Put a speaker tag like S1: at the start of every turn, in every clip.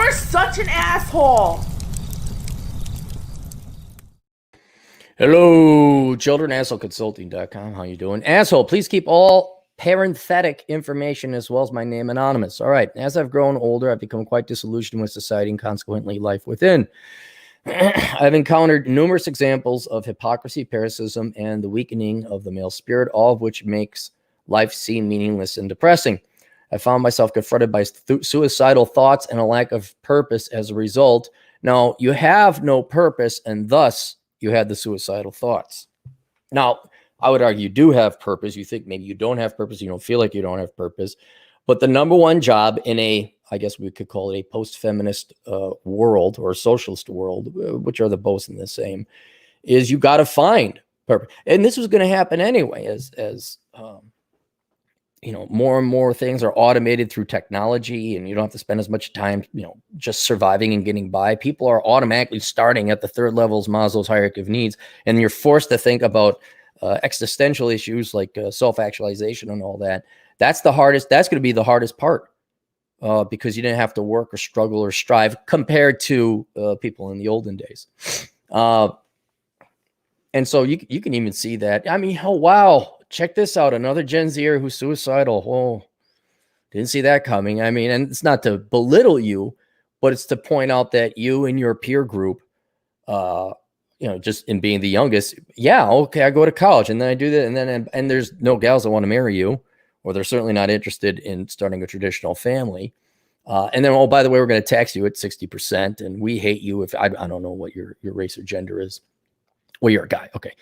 S1: You're such an asshole.
S2: Hello, children, assholeconsulting.com. How you doing? Asshole, please keep all parenthetic information as well as my name anonymous. All right. As I've grown older, I've become quite disillusioned with society and consequently life within. I've encountered numerous examples of hypocrisy, parasitism, and the weakening of the male spirit, all of which makes life seem meaningless and depressing. I found myself confronted by suicidal thoughts and a lack of purpose as a result. Now, you have no purpose, and thus you had the suicidal thoughts. Now, I would argue you do have purpose. You think maybe you don't have purpose. You don't feel like you don't have purpose. But the number one job in a, I guess we could call it a post-feminist world or a socialist world, which are the both in the same, is you got to find purpose. And this was going to happen anyway, as you know, more and more things are automated through technology, and you don't have to spend as much time, you know, just surviving and getting by. People are automatically starting at the third levels, Maslow's hierarchy of needs, and you're forced to think about existential issues like self-actualization and all that. That's the hardest. That's going to be the hardest part because you didn't have to work or struggle or strive compared to people in the olden days. And so you can even see that. I mean, oh, wow. Check this out. Another Gen Zer who's suicidal. Oh, didn't see that coming. I mean, and it's not to belittle you, but it's to point out that you and your peer group, you know, just in being the youngest. Yeah. Okay. I go to college and then I do that. And there's no gals that want to marry you, or they're certainly not interested in starting a traditional family. And then, oh, by the way, we're going to tax you at 60%. And we hate you if I don't know what your race or gender is. Well, you're a guy. Okay.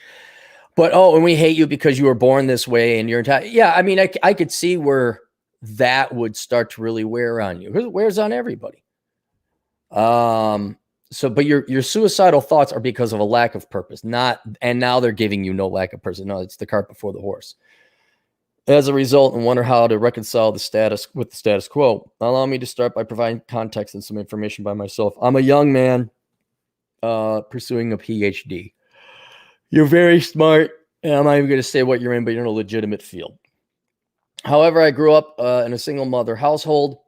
S2: But, oh, and we hate you because you were born this way and you're entire. Yeah, I mean, I could see where that would start to really wear on you. It wears on everybody. So, but your suicidal thoughts are because of a lack of purpose, and now they're giving you no lack of purpose. No, it's the cart before the horse. As a result, and wonder how to reconcile the status with the status quo. Allow me to start by providing context and some information by myself. I'm a young man pursuing a PhD. You're very smart, and I'm not even going to say what you're in, but you're in a legitimate field. However, I grew up in a single mother household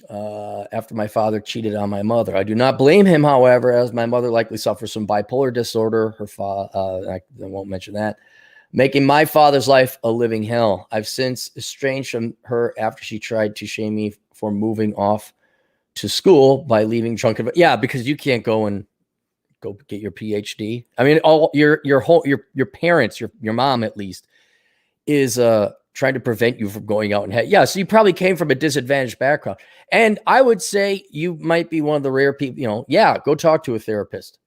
S2: after my father cheated on my mother. I do not blame him, however, as my mother likely suffers from bipolar disorder. Her father, I won't mention that, making my father's life a living hell. I've since estranged from her after she tried to shame me for moving off to school by leaving drunk. Yeah, because you can't go get your PhD. I mean, all your parents, your mom at least, is trying to prevent you from going out and yeah. So you probably came from a disadvantaged background, and I would say you might be one of the rare people. You know, yeah, go talk to a therapist.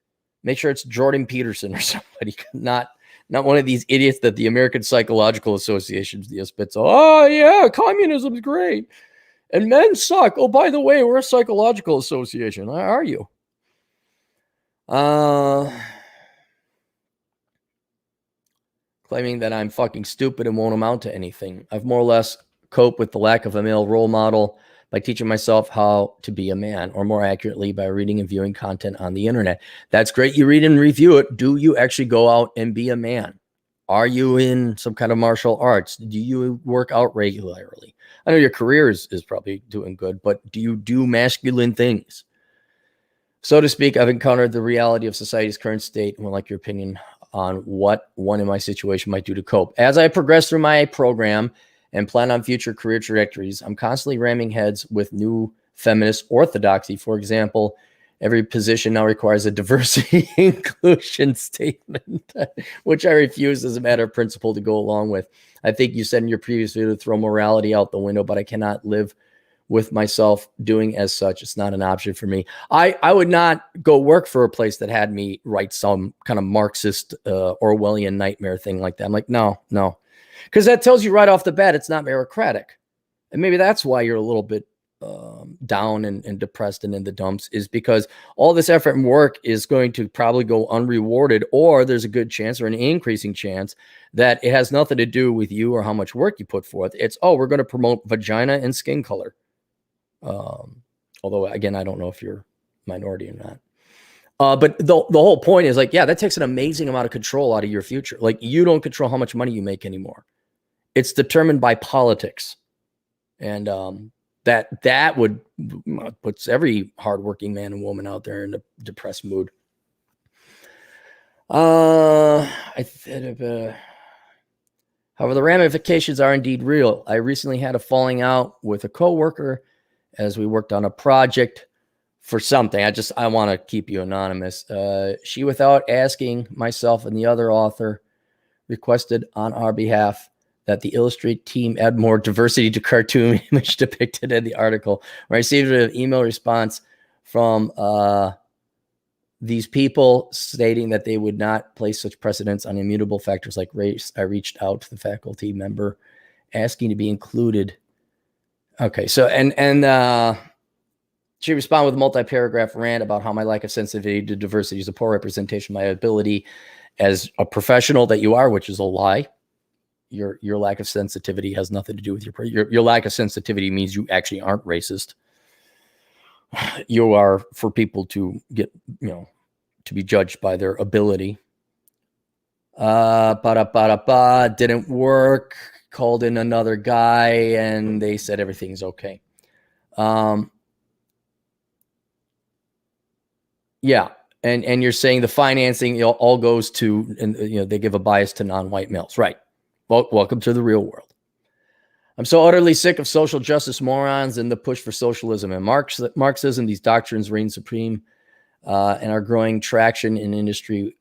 S2: Make sure it's Jordan Peterson or somebody, not one of these idiots that the American Psychological Association spits. Oh yeah, communism's great, and men suck. Oh, by the way, we're a psychological association. Are you? Claiming that I'm fucking stupid and won't amount to anything. I've more or less coped with the lack of a male role model by teaching myself how to be a man, or more accurately, by reading and viewing content on the internet. That's great. You read and review it. Do you actually go out and be a man? Are you in some kind of martial arts? Do you work out regularly? I know your career is probably doing good, but do you do masculine things? So to speak, I've encountered the reality of society's current state and would like your opinion on what one in my situation might do to cope. As I progress through my program and plan on future career trajectories, I'm constantly ramming heads with new feminist orthodoxy. For example, every position now requires a diversity inclusion statement, which I refuse as a matter of principle to go along with. I think you said in your previous video to throw morality out the window, but I cannot live with myself doing as such. It's not an option for me. I would not go work for a place that had me write some kind of Marxist Orwellian nightmare thing like that. I'm like, no, because that tells you right off the bat it's not meritocratic. And maybe that's why you're a little bit down and depressed and in the dumps, is because all this effort and work is going to probably go unrewarded, or there's a good chance or an increasing chance that it has nothing to do with you or how much work you put forth. It's, oh, we're going to promote vagina and skin color. Although, again, I don't know if you're minority or not. But the whole point is like, yeah, that takes an amazing amount of control out of your future. Like, you don't control how much money you make anymore. It's determined by politics. And That would puts every hardworking man and woman out there in a depressed mood. However, the ramifications are indeed real. I recently had a falling out with a coworker as we worked on a project for something. I want to keep you anonymous. She, without asking myself and the other author, requested on our behalf that the Illustrate team add more diversity to cartoon image depicted in the article. I received an email response from these people stating that they would not place such precedence on immutable factors like race. I reached out to the faculty member asking to be included. Okay, so and she responded with a multi-paragraph rant about how my lack of sensitivity to diversity is a poor representation of my ability as a professional that you are, which is a lie. Your lack of sensitivity has nothing to do with your lack of sensitivity means you actually aren't racist. You are for people to get, to be judged by their ability. Didn't work. Called in another guy and they said everything's okay. Yeah. And you're saying the financing all goes to, and they give a bias to non-white males. Right. Well, welcome to the real world. I'm so utterly sick of social justice morons and the push for socialism and Marxism. These doctrines reign supreme and are growing traction in industry,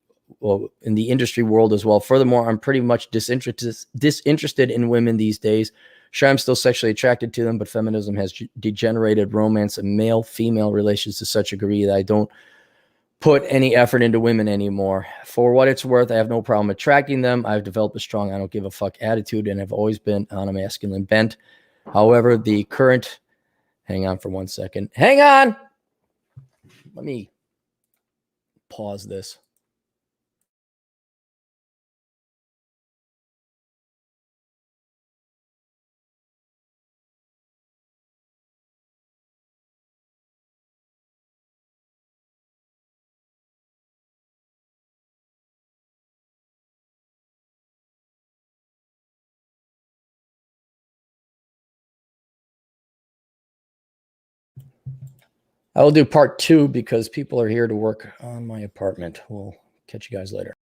S2: in the industry world as well. Furthermore, I'm pretty much disinterested in women these days. Sure, I'm still sexually attracted to them, but feminism has degenerated romance and male-female relations to such a degree that I don't put any effort into women anymore. For what it's worth, I have no problem attracting them. I've developed a strong I don't give a fuck attitude and have always been on a masculine bent. However, the current, hang on for 1 second. Hang on. Let me pause this. I will do part 2 because people are here to work on my apartment. We'll catch you guys later.